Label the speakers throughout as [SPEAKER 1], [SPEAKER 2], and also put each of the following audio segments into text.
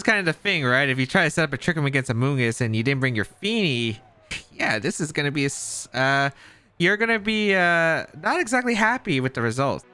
[SPEAKER 1] kind of the thing, right? If you try to set up a trick 'em against Amoonguss and you didn't bring your Feeny, yeah, this is gonna be you're gonna be not exactly happy with the results.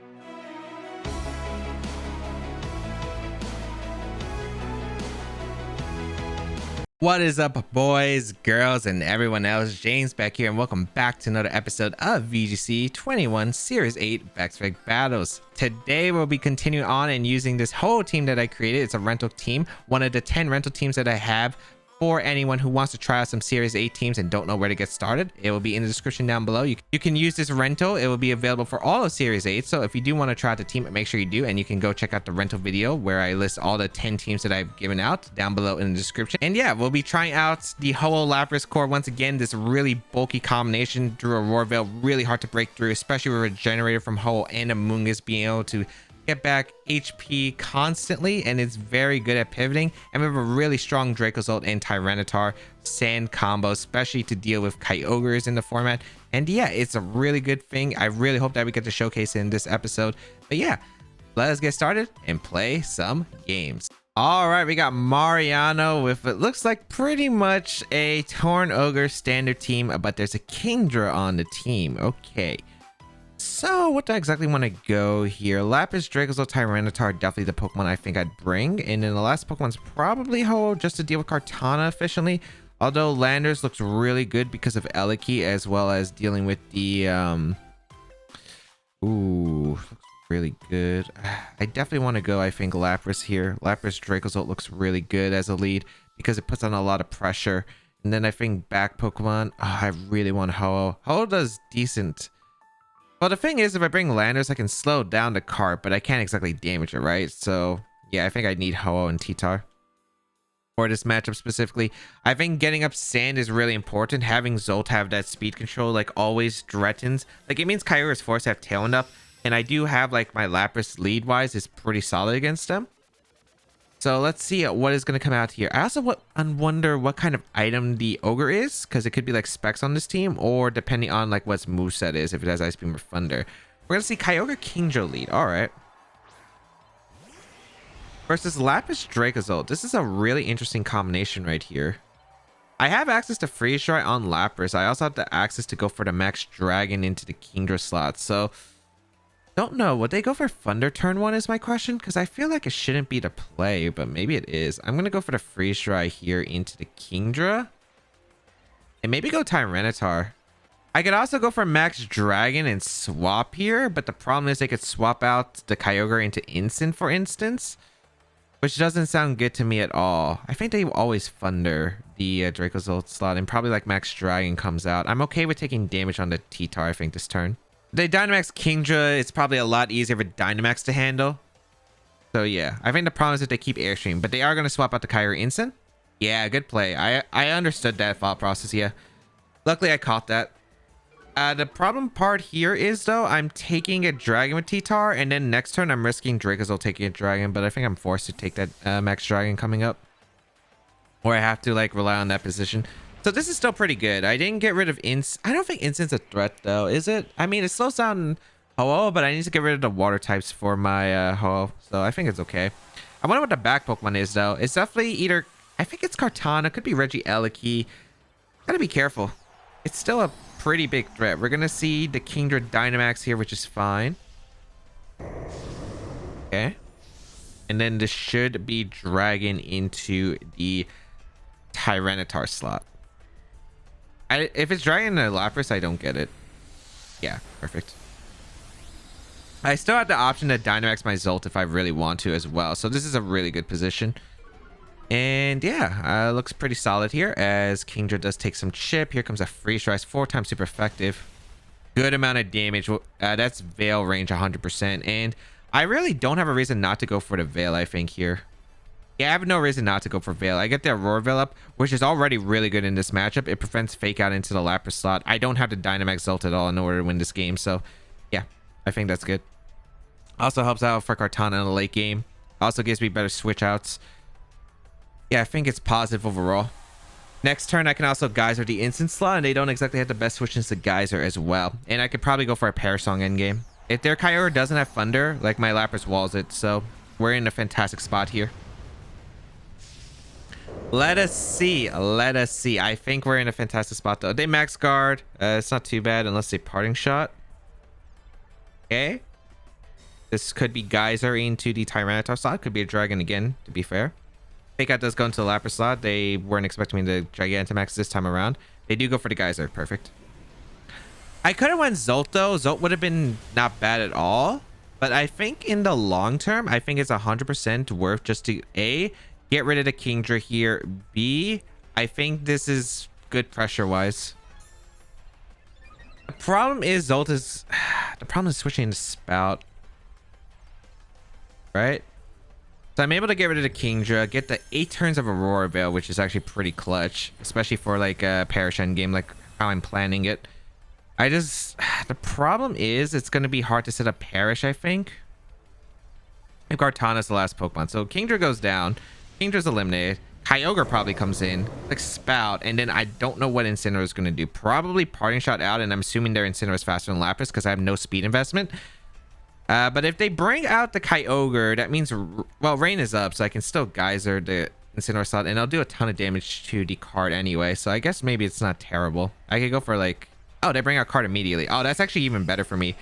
[SPEAKER 1] What is up, boys, girls, and everyone else? James back here, and welcome back to another episode of VGC 21 Series 8 Baek Battles. Today we'll be continuing on and using this whole team that I created. It's a rental team, one of the 10 rental teams that I have for anyone who wants to try out some Series 8 teams and don't know where to get started. It will be in the description down below. You can use this rental. It will be available for all of Series 8. So if you do want to try out the team, make sure you do. And you can go check out the rental video where I list all the 10 teams that I've given out down below in the description. And yeah, we'll be trying out the Ho-oh Lapras core once again. This really bulky combination through a Roar Veil, really hard to break through, especially with Regenerator from Ho-oh and Amoonguss being able to get back HP constantly, and it's very good at pivoting. And we have a really strong Dracozolt and Tyranitar sand combo, especially to deal with Kyogres in the format. And yeah, it's a really good thing. I really hope that we get to showcase it in this episode. But yeah, let us get started and play some games. All right, we got Mariano with it looks like pretty much a Tornogre standard team, but there's a Kyogre on the team. Okay. So what do I exactly want to go here? Lapras, Dracozolt, Tyranitar, definitely the Pokemon I think I'd bring. And then the last Pokemon's probably Ho-oh, just to deal with Kartana efficiently. Although Landers looks really good because of Eliki, as well as dealing with the looks really good. I definitely want to go, I think, Lapras here. Lapras, Dracozolt looks really good as a lead because it puts on a lot of pressure. And then I think back Pokemon, I really want Ho-oh. Ho-oh does decent. Well, the thing is, if I bring Landers, I can slow down the cart, but I can't exactly damage it, right? So, yeah, I think I need Ho-oh and T-Tar for this matchup specifically. I think getting up Sand is really important. Having Zolt have that speed control, like, always threatens. Like, it means Kyogre's force have Tailwind up, and I do have, like, my Lapras lead-wise is pretty solid against them. So let's see what is going to come out here. I also wonder what kind of item the Ogre is, because it could be like specs on this team, or depending on like what moveset is, if it has Ice Beam or Thunder. We're going to see Kyogre Kyogre lead. All right. Versus Lapras Dracozolt. This is a really interesting combination right here. I have access to Freeze Dry on Lapras. I also have the access to go for the Max Dragon into the Kyogre slot. So don't know. Would they go for Thunder turn one is my question, because I feel like it shouldn't be the play, but maybe it is. I'm going to go for the Freeze Dry here into the Kyogre. And maybe go Tyranitar. I could also go for Max Dragon and swap here, but the problem is they could swap out the Kyogre into Instant, for instance, which doesn't sound good to me at all. I think they always Thunder the Dracozolt slot, and probably like Max Dragon comes out. I'm okay with taking damage on the T-Tar, I think, this turn. The Dynamax Kyogre, it's probably a lot easier for Dynamax to handle. So yeah, I think the problem is that they keep Airstream, but they are going to swap out the Kyogre Instant. Yeah, good play. I understood that thought process, yeah. Luckily, I caught that. The problem part here is, though, I'm taking a Dragon with T-Tar, and then next turn I'm risking Dracozolt taking a Dragon, but I think I'm forced to take that Max Dragon coming up. Or I have to, like, rely on that position. So this is still pretty good. I didn't get rid of I don't think Instant's a threat, though, is it? I mean, it slows down Ho-oh, but I need to get rid of the water types for my Ho-oh, so I think it's okay. I wonder what the back Pokemon is, though. It's definitely either, I think it's Kartana, could be Eliki. Gotta be careful. It's still a pretty big threat. We're gonna see the Kyogre Dynamax here, which is fine. Okay. And then this should be Dragon into the Tyranitar slot. If it's Dragon and Lapras, I don't get it. Yeah, perfect. I still have the option to Dynamax my Zolt if I really want to as well. So this is a really good position. And yeah, looks pretty solid here as Kyogre does take some chip. Here comes a Freeze Dry, 4 times super effective. Good amount of damage. That's Veil range 100%. And I really don't have a reason not to go for the Veil, I think, here. Yeah, I have no reason not to go for Veil. I get the Roar Veil up, which is already really good in this matchup. It prevents Fake Out into the Lapras slot. I don't have to Dynamax Zolt at all in order to win this game. So, yeah, I think that's good. Also helps out for Kartana in the late game. Also gives me better switch outs. Yeah, I think it's positive overall. Next turn, I can also Geyser the Instant slot, and they don't exactly have the best switches to Geyser as well. And I could probably go for a Parasong endgame. If their Kyogre doesn't have Thunder, like my Lapras walls it. So, we're in a fantastic spot here. Let us see. Let us see. I think we're in a fantastic spot though. They max guard. It's not too bad unless they parting shot. Okay. This could be Geyser into the Tyranitar slot. Could be a dragon again, to be fair. Fake out does go into the Lapras slot. They weren't expecting me to Gigantamax this time around. They do go for the Geyser. Perfect. I could have went Zolt though. Zolt would have been not bad at all. But I think in the long term, I think it's 100% worth just to A, get rid of the Kingdra here. B, I think this is good pressure-wise. The problem is Zolt is... The problem is switching to Spout. Right? So I'm able to get rid of the Kingdra, get the 8 turns of Aurora Veil, which is actually pretty clutch. Especially for like a Perish endgame, like how I'm planning it. The problem is it's going to be hard to set up Perish, I think. If Kartana's the last Pokemon. So Kingdra goes down. Kingdra's eliminated. Kyogre probably comes in. Like Spout. And then I don't know what Incineroar is going to do. Probably Parting Shot out. And I'm assuming their Incineroar is faster than Lapras because I have no speed investment. But if they bring out the Kyogre, that means... Well, Rain is up. So I can still Geyser the Incineroar slot. And I'll do a ton of damage to the card anyway. So I guess maybe it's not terrible. I could go for like... Oh, they bring out card immediately. Oh, that's actually even better for me.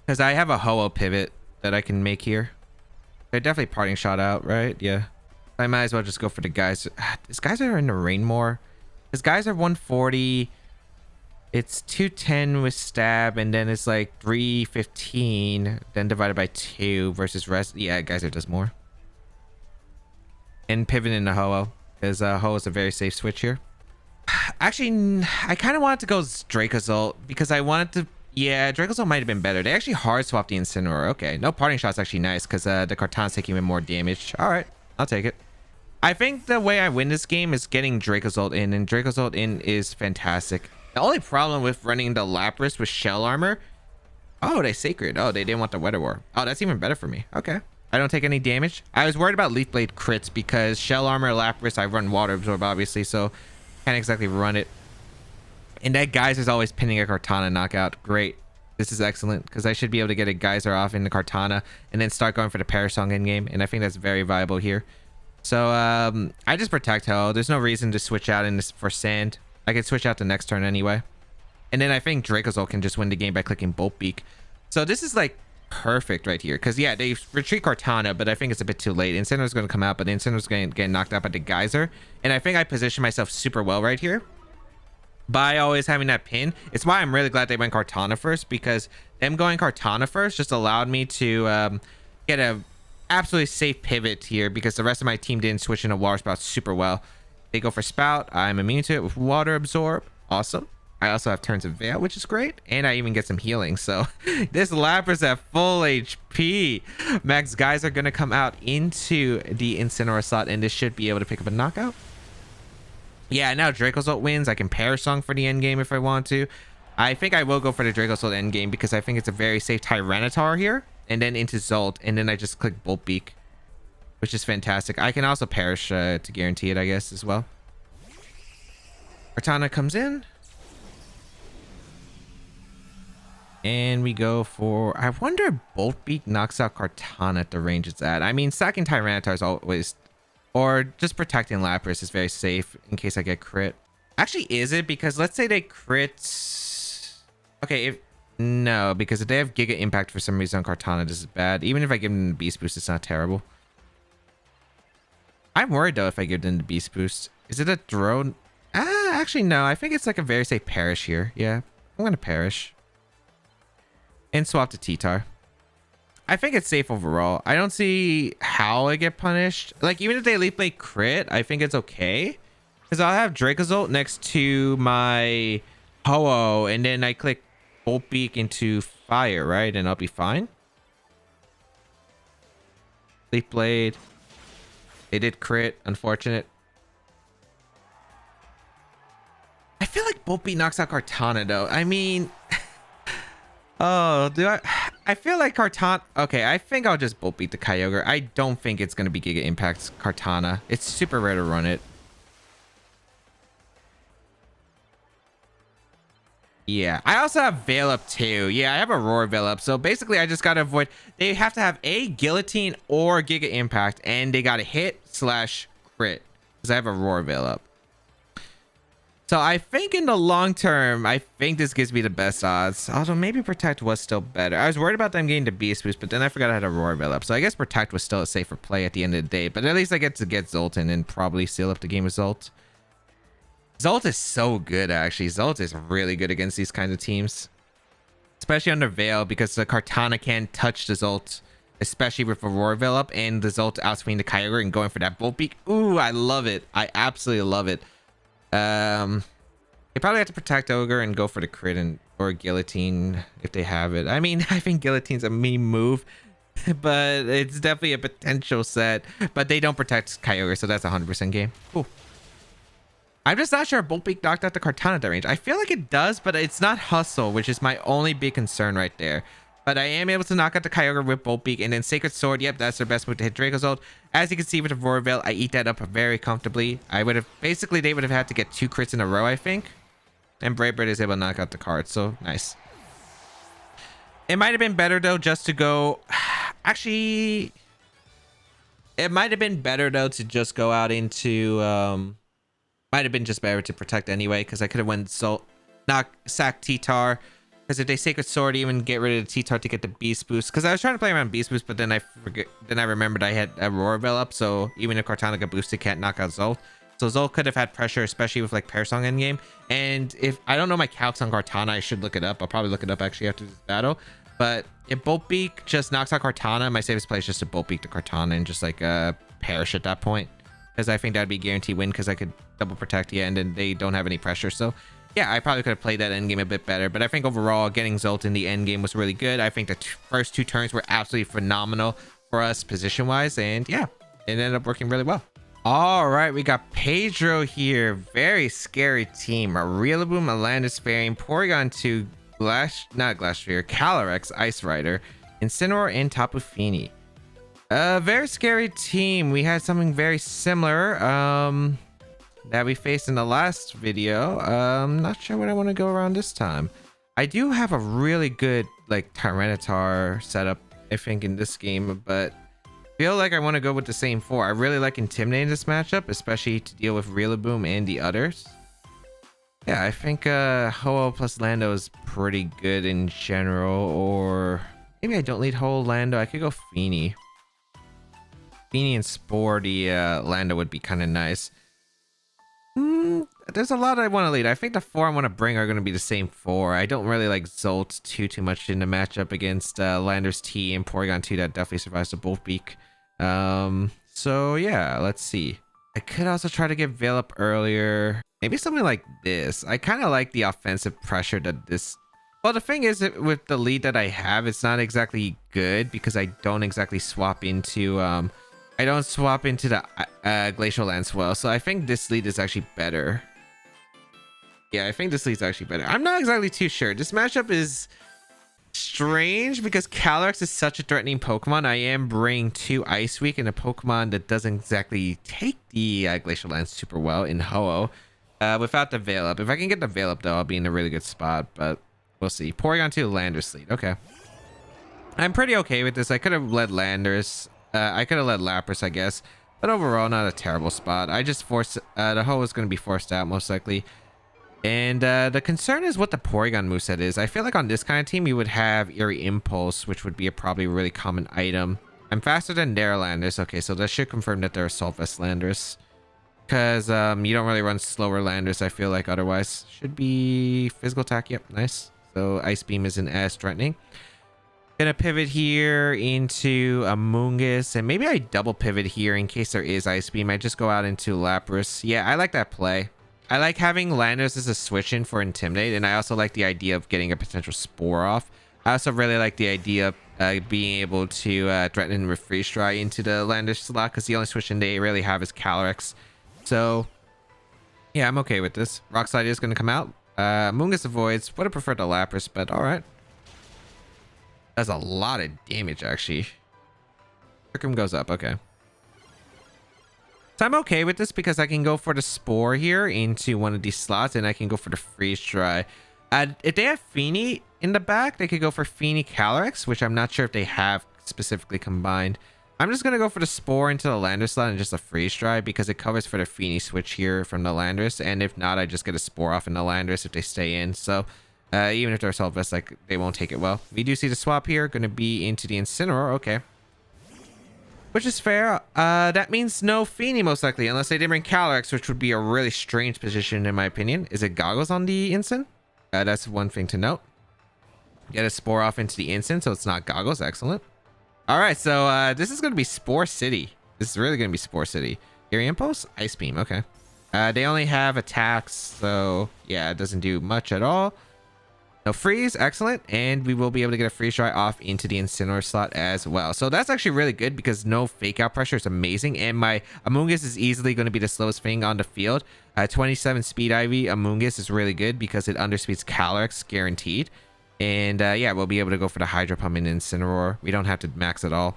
[SPEAKER 1] Because I have a Ho-Oh pivot that I can make here. They're definitely Parting Shot out, right? Yeah. I might as well just go for the guys. These guys are in the rain more. These guys are 140. It's 210 with stab. And then it's like 315. Then divided by 2 versus rest. Yeah, Geyser does more. And pivot into Ho-Oh. Because Ho-Oh is a very safe switch here. Actually, I kind of wanted to go Dracozolt because I wanted to... Yeah, Dracozolt might have been better. They actually hard swapped the Incineroar. Okay, no Parting Shot's actually nice because the Kartana's taking even more damage. All right, I'll take it. I think the way I win this game is getting Dracozolt in, and Dracozolt in is fantastic. The only problem with running the Lapras with Shell Armor... Oh, they Sacred. Oh, they didn't want the Weather War. Oh, that's even better for me. Okay. I don't take any damage. I was worried about Leaf Blade crits because Shell Armor, Lapras, I run Water Absorb, obviously, so... Can't exactly run it. And that Geyser's always pinning a Kartana knockout. Great. This is excellent because I should be able to get a Geyser off in the Kartana and then start going for the Parasong endgame. And I think that's very viable here. So I just protect Ho. There's no reason to switch out in this for Sand. I can switch out the next turn anyway. And then I think Dracozolt can just win the game by clicking Bolt Beak. So this is like perfect right here. Because yeah, they retreat Kartana, but I think it's a bit too late. Incineroar's going to come out, but Incineroar's going to get knocked out by the Geyser. And I think I position myself super well right here by always having that pin. It's why I'm really glad they went Kartana first, because them going Kartana first just allowed me to get a absolutely safe pivot here because the rest of my team didn't switch into Water Spout super well. They go for Spout. I'm immune to it with Water Absorb. Awesome. I also have turns of Veil, which is great. And I even get some healing. So this Lapras at full HP. Max guys are going to come out into the Incineroar slot. And this should be able to pick up a knockout. Yeah, now Dracozolt wins. I can Parasong for the endgame if I want to. I think I will go for the Dracozolt endgame because I think it's a very safe Tyranitar here. And then into Zolt. And then I just click Bolt Beak, which is fantastic. I can also Perish to guarantee it, I guess, as well. Kartana comes in. And we go for... I wonder if Bolt Beak knocks out Kartana at the range it's at. I mean, sacking Tyranitar is always... Or just protecting Lapras is very safe in case I get crit. Actually, is it? Because let's say they crit... Okay, if... No, because if they have Giga Impact for some reason on Kartana, this is bad. Even if I give them the Beast Boost, it's not terrible. I'm worried, though, if I give them the Beast Boost. Is it a drone? Actually, no. I think it's like a very safe Perish here. Yeah, I'm going to Perish. And swap to T-Tar. I think it's safe overall. I don't see how I get punished. Like, even if they Leaf Blade crit, I think it's okay. Because I'll have Dracozolt next to my Ho-Oh, and then I click Bolt Beak into Fire, right? And I'll be fine. Leaf Blade. They did crit. Unfortunate. I feel like Bolt Beak knocks out Kartana, though. I mean... Oh, do I feel like Kartana... Okay, I think I'll just Bolt Beat the Kyogre. I don't think it's going to be Giga Impact Kartana. It's super rare to run it. Yeah, I also have Veil up too. Yeah, I have Aurora Veil up. So basically, I just gotta avoid. They have to have a Guillotine or Giga Impact, and they gotta hit slash crit because I have Aurora Veil up. So I think in the long term, I think this gives me the best odds. Although maybe Protect was still better. I was worried about them getting the Beast Boost, but then I forgot I had Aurora Veil up. So I guess Protect was still a safer play at the end of the day. But at least I get to get Zolt in and probably seal up the game with Zolt. Zolt is so good, actually. Zolt is really good against these kinds of teams. Especially under Veil, because the Kartana can't touch the Zolt. Especially with Aurora Veil up and the Zolt outswinging the Kyogre and going for that Bolt Beak. Ooh, I love it. I absolutely love it. They probably have to protect Ogre and go for the crit and or Guillotine if they have it. I mean, I think Guillotine's a meme move, but it's definitely a potential set. But they don't protect Kyogre, so that's a 100% game. Ooh. I'm just not sure if Bolt Beak knocked out the Kartana at that range. I feel like it does, but it's not Hustle, which is my only big concern right there. But I am able to knock out the Kyogre with Bolt Beak, and then Sacred Sword. Yep, that's their best move to hit Dracozolt. As you can see with the Aurora Veil, I eat that up very comfortably. I would have basically they would have had to get 2 crits in a row, I think. And Brave Bird is able to knock out the card, so nice. It might have been better though just to go. Actually, it might have been better though to just go out into. Might have been just better to protect anyway, because I could have went sack T-Tar. Because if they Sacred Sword, even get rid of the T-Tar to get the Beast Boost. Because I was trying to play around Beast Boost, but then I remembered I had Aurora Veil up, so even if Kartana got boosted, can't knock out Zolt. So Zolt could have had pressure, especially with like Parasong endgame. And if I don't know my calcs on Kartana, I should look it up. I'll probably look it up actually after this battle. But if Bolt Beak just knocks out Kartana, my safest play is just to Bolt Beak to Kartana and just like perish at that point. Because I think that'd be a guaranteed win because I could double protect the end and they don't have any pressure. So yeah, I probably could have played that endgame a bit better. But I think overall, getting Zolt in the endgame was really good. I think the first 2 turns were absolutely phenomenal for us position-wise. And yeah, it ended up working really well. All right, we got Pedro here. Very scary team. A Rillaboom, a Landis-Fairy, Porygon 2, Calyrex, Ice Rider, Incineroar, and Tapu Fini. A very scary team. We had something very similar that we faced in the last video. Not sure what I want to go around this time. I do have a really good like Tyranitar setup, I think, in this game, but feel like I want to go with the same 4. I really like Intimidating this matchup, especially to deal with Rillaboom and the others. Yeah, I think Ho-Oh plus Lando is pretty good in general, or maybe I don't lead Ho-Oh Lando. I could go Fini. Fini and Spore the Lando would be kind of nice. There's a lot I want to lead. I think the 4 I want to bring are going to be the same 4. I don't really like Zolt too much in the matchup against Landers T and Porygon 2 that definitely survives the Bolt Beak. So yeah, let's see. I could also try to get Veil up earlier. Maybe something like this. I kind of like the offensive pressure that this... Well, the thing is, with the lead that I have, it's not exactly good because I don't exactly swap into... I don't swap into the Glacial Landswell, so I think this lead is actually better. Yeah, I think this lead's actually better. I'm not exactly too sure. This matchup is strange because Calyrex is such a threatening Pokemon. I am bringing 2 Ice Weak and a Pokemon that doesn't exactly take the Glacial Land super well in Ho-Oh without the Veil up. If I can get the Veil up, though, I'll be in a really good spot, but we'll see. Porygon 2, Landers lead. Okay. I'm pretty okay with this. I could have led Landers. I could have led Lapras, I guess. But overall, not a terrible spot. I just forced... the Ho is going to be forced out, most likely. And the concern is what the Porygon moveset is. I feel like on this kind of team, you would have Eerie Impulse, which would be a probably really common item. I'm faster than their Landers. Okay, so that should confirm that they're Assault Vest Landers. Because you don't really run slower Landers, I feel like, otherwise. Should be Physical Attack. Yep, nice. So Ice Beam isn't as threatening. Gonna pivot here into Amoonguss, and maybe I double pivot here in case there is Ice Beam. I just go out into Lapras. Yeah, I like that play. I like having Landers as a switch in for Intimidate, and I also like the idea of getting a potential Spore off. I also really like the idea of being able to threaten with Freeze Dry into the Landers slot, because the only switch in they really have is Calyrex. So yeah, I'm okay with this. Rock Slide is going to come out. Amoonguss avoids. Would have preferred the Lapras, but all right. That's a lot of damage, actually. Kirkham goes up. Okay. So I'm okay with this because I can go for the Spore here into one of these slots, and I can go for the Freeze Dry. If they have Feeny in the back, they could go for Feeny Calyrex, which I'm not sure if they have specifically combined. I'm just going to go for the Spore into the Landorus slot and just a Freeze Dry because it covers for the Feeny switch here from the Landorus. And if not, I just get a Spore off in the Landorus if they stay in. So even if they're Assault Vest, like, they won't take it well. We do see the swap here. Going to be into the Incineroar. Okay. Which is fair. That means no Feeny most likely, unless they didn't bring Calyrex, which would be a really strange position in my opinion. Is it Goggles on the Incin? That's one thing to note. Get a Spore off into the Incin, so it's not Goggles. Excellent. All right, so this is going to be Spore City. This is really going to be Spore City. Eerie Impulse, Ice Beam. Okay. They only have attacks, so yeah, it doesn't do much at all. No freeze, excellent, and we will be able to get a freeze dry off into the Incineroar slot as well. So that's actually really good because no fake out pressure is amazing, and my Amoonguss is easily going to be the slowest thing on the field. 27 speed Ivy Amoonguss is really good because it underspeeds Calyrex guaranteed, and yeah, we'll be able to go for the Hydro Pump in Incineroar. We don't have to max at all.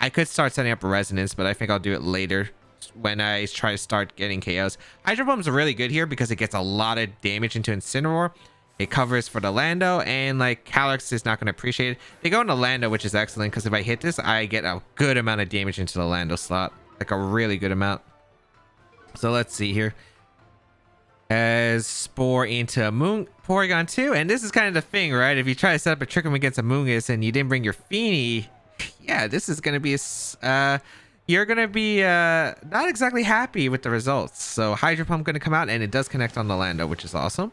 [SPEAKER 1] I could start setting up Resonance, but I think I'll do it later when I try to start getting KOs. Hydro Pump's really good here because it gets a lot of damage into Incineroar. It covers for the Lando, and like Calyrex is not going to appreciate it. They go into Lando, which is excellent because if I hit this, I get a good amount of damage into the Lando slot, like a really good amount. So let's see here. As Spore into Porygon 2, and this is kind of the thing, right? If you try to set up a Trick 'em against Amoonguss and you didn't bring your Feeny, yeah, this is going to be you're going to be not exactly happy with the results. So Hydro Pump going to come out, and it does connect on the Lando, which is awesome.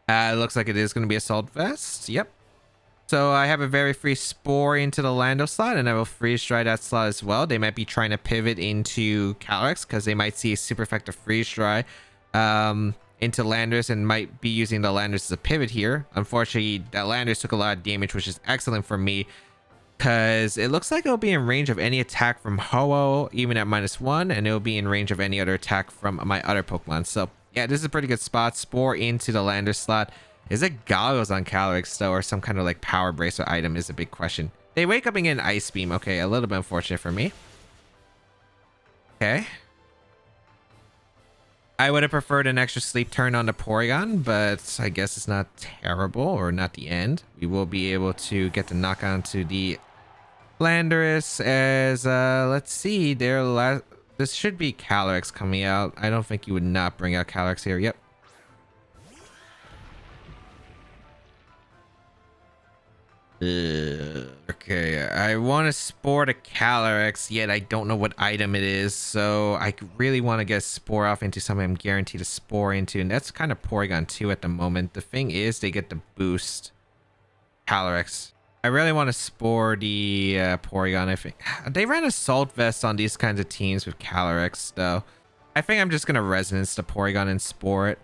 [SPEAKER 1] It looks like it is going to be Assault Vest. Yep. So I have a very free Spore into the Lando slot, and I will Freeze Dry that slot as well. They might be trying to pivot into Calyrex because they might see a super effective Freeze Dry into Landorus and might be using the Landorus as a pivot here. Unfortunately, that Landorus took a lot of damage, which is excellent for me because it looks like it'll be in range of any attack from Ho-Oh, even at -1, and it'll be in range of any other attack from my other Pokemon. So yeah, this is a pretty good spot. Spore into the Lander slot. Is it Goggles on Calyrex though, or some kind of like Power Bracer item is a big question. They wake up and get an Ice Beam. Okay, a little bit unfortunate for me. Okay. I would have preferred an extra sleep turn on the Porygon, but I guess it's not terrible or not the end. We will be able to get the knockout to the Landorus as let's see, this should be Calyrex coming out. I don't think you would not bring out Calyrex here. Yep. Okay, I want to Spore to Calyrex, yet I don't know what item it is. So I really want to get a Spore off into something I'm guaranteed to Spore into. And that's kind of Porygon 2 at the moment. The thing is, they get the boost Calyrex. I really want to Spore the Porygon. I think they ran Assault Vest on these kinds of teams with Calyrex, though. I think I'm just going to Resonance the Porygon and Spore it.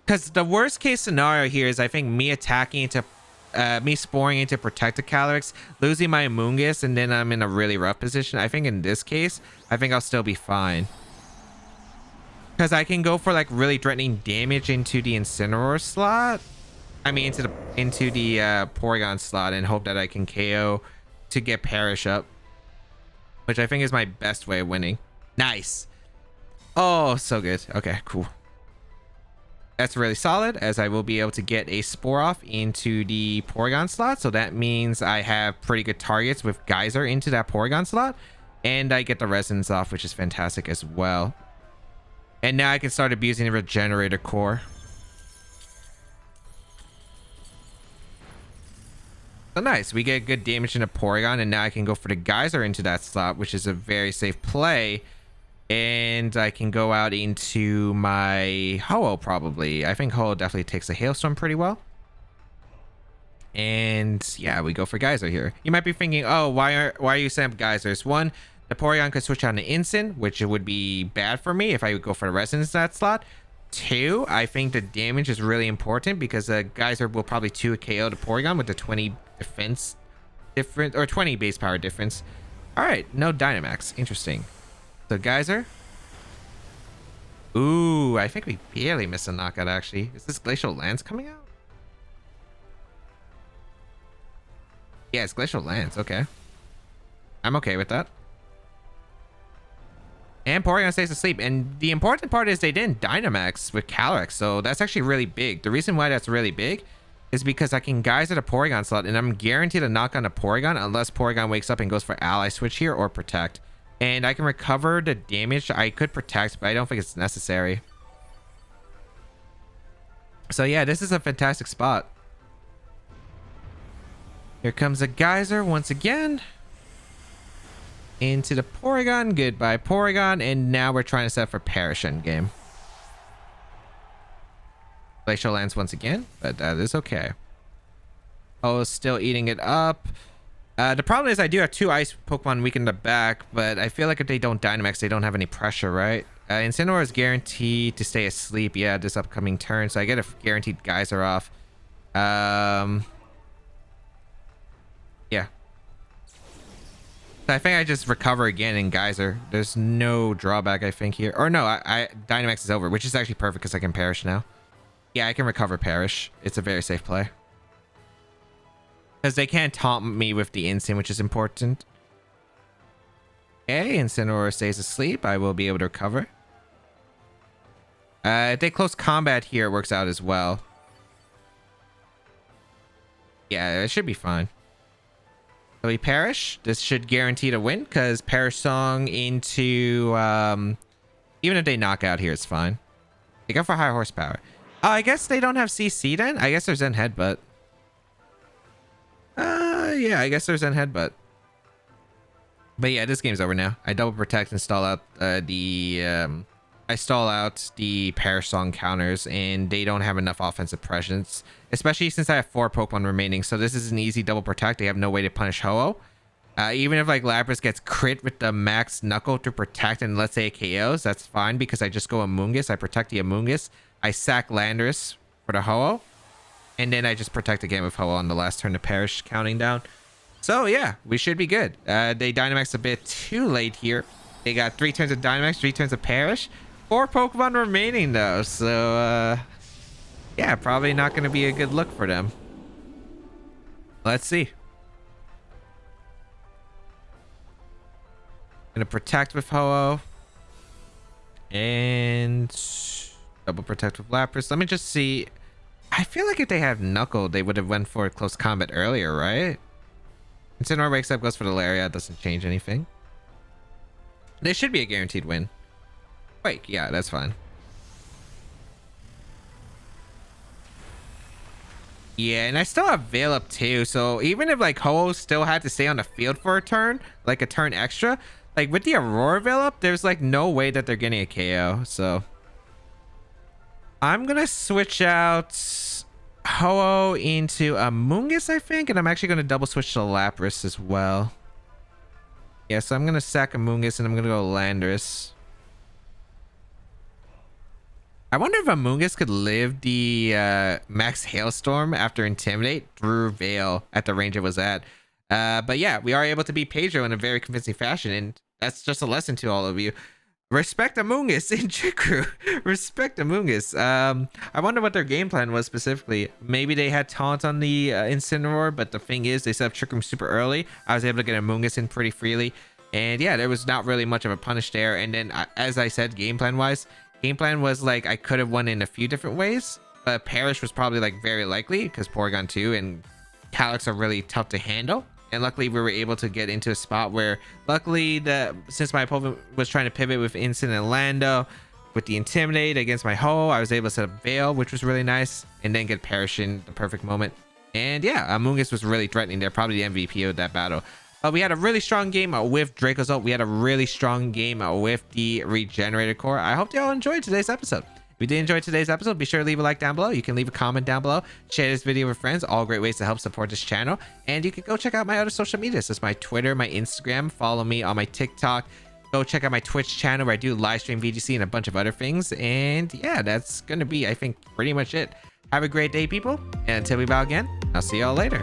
[SPEAKER 1] Because the worst case scenario here is I think me attacking into me Sporing into protect the Calyrex, losing my Amoonguss, and then I'm in a really rough position. I think in this case, I think I'll still be fine. Because I can go for like really threatening damage into the Incineroar slot. I mean into the Porygon slot and hope that I can KO to get Perish up. Which I think is my best way of winning. Nice. Oh, so good. Okay, cool. That's really solid, as I will be able to get a Spore off into the Porygon slot. So that means I have pretty good targets with Geyser into that Porygon slot. And I get the Resonance off, which is fantastic as well. And now I can start abusing the Regenerator core. So nice. We get good damage into Porygon, and now I can go for the Geyser into that slot, which is a very safe play. And I can go out into my Ho-Oh probably. I think Ho-Oh definitely takes a Hailstorm pretty well. And yeah, we go for Geyser here. You might be thinking, oh, why are you setting up Geysers? One, the Porygon could switch on to Incin, which would be bad for me if I would go for the Resonance in that slot. Two, I think the damage is really important because a Geyser will probably 2 KO the Porygon with the 20 defense difference, or 20 base power difference. All right, no Dynamax. Interesting. So Geyser. Ooh, I think we barely missed a knockout actually. Is this Glacial Lance coming out? Yeah, it's Glacial Lance. Okay. I'm okay with that. And Porygon stays asleep. And the important part is they didn't Dynamax with Calyrex. So that's actually really big. The reason why that's really big is because I can Geyser a Porygon slot. And I'm guaranteed to knock on a Porygon unless Porygon wakes up and goes for Ally Switch here or Protect. And I can recover the damage. I could Protect, but I don't think it's necessary. So yeah, this is a fantastic spot. Here comes a Geyser once again. Into the Porygon. Goodbye, Porygon. And now we're trying to set for Perish endgame. Glacial lands once again, but that is okay. Oh, still eating it up. The problem is I do have 2 ice Pokemon weak in the back, but I feel like if they don't Dynamax, they don't have any pressure, right? Incineroar is guaranteed to stay asleep, yeah, this upcoming turn, so I get a guaranteed Geyser off. Yeah. So I think I just recover again in Geyser. There's no drawback, I think, here. Or no, I Dynamax is over, which is actually perfect because I can Perish now. Yeah, I can recover Perish. It's a very safe play. Because they can't taunt me with the Instant, which is important. Okay, Incineroar stays asleep. I will be able to recover. If they close combat here, it works out as well. Yeah, it should be fine. So we Perish. This should guarantee to win because Perish Song into... even if they knock out here, it's fine. They go for high horsepower. Oh, I guess they don't have CC then? I guess there's Zen Headbutt. Yeah, I guess there's Zen Headbutt. But yeah, this game's over now. I double protect and stall out I stall out the Perish Song counters, and they don't have enough offensive presence, especially since I have 4 Pokemon remaining. So this is an easy double protect. They have no way to punish Ho-Oh. Even if like Lapras gets crit with the max Knuckle to protect, and let's say it KOs, that's fine because I just go Amoonguss. I protect the Amoonguss. I sack Landorus for the Ho-Oh, and then I just protect again with Ho-Oh on the last turn to Perish, counting down. So yeah, we should be good. They Dynamax a bit too late here. They got 3 turns of Dynamax, 3 turns of Perish. 4 Pokemon remaining though, so yeah, probably not going to be a good look for them. Let's see. Gonna protect with Ho-Oh and double protect with Lapras. Let me just see. I feel like if they have Knuckle, they would have went for close combat earlier, right? Incineroar wakes up, goes for the Lariat, doesn't change anything. They should be a guaranteed win. Wait, yeah, that's fine. Yeah, and I still have Veil up too, so even if like Ho-Oh still had to stay on the field for a turn, like a turn extra, like with the Aurora Veil up, there's like no way that they're getting a KO, so I'm gonna switch out Ho-Oh into Amoonguss, I think, and I'm actually gonna double switch to Lapras as well. Yeah, so I'm gonna sack Amoonguss and I'm gonna go Landorus. I wonder if Amoonguss could live the max Hailstorm after Intimidate through Veil at the range it was at. But yeah, we are able to beat Pedro in a very convincing fashion, and that's just a lesson to all of you. Respect Amoonguss in Trick Room. Respect Amoonguss. I wonder what their game plan was specifically. Maybe they had taunt on the Incineroar, but the thing is, they set up Trick Room super early. I was able to get Amoonguss in pretty freely. And yeah, there was not really much of a punish there. And then, as I said, game plan wise, game plan was like I could have won in a few different ways. But Perish was probably like very likely because Porygon 2 and Calyrex are really tough to handle. And luckily we were able to get into a spot where luckily since my opponent was trying to pivot with Instant and Lando with the Intimidate against my Ho, I was able to set up Veil, which was really nice, and then get Perish in the perfect moment. And yeah, Amoonguss was really threatening there, probably the MVP of that battle. We had a really strong game with Dracozolt. We had a really strong game with the Regenerator Core. I hope you all enjoyed today's episode. If you did enjoy today's episode, be sure to leave a like down below. You can leave a comment down below, share this video with friends, all great ways to help support this channel. And you can go check out my other social medias. That's my Twitter, my Instagram. Follow me on my TikTok. Go check out my Twitch channel where I do live stream VGC and a bunch of other things. And yeah, that's going to be, I think, pretty much it. Have a great day, people. And until we bow again, I'll see y'all later.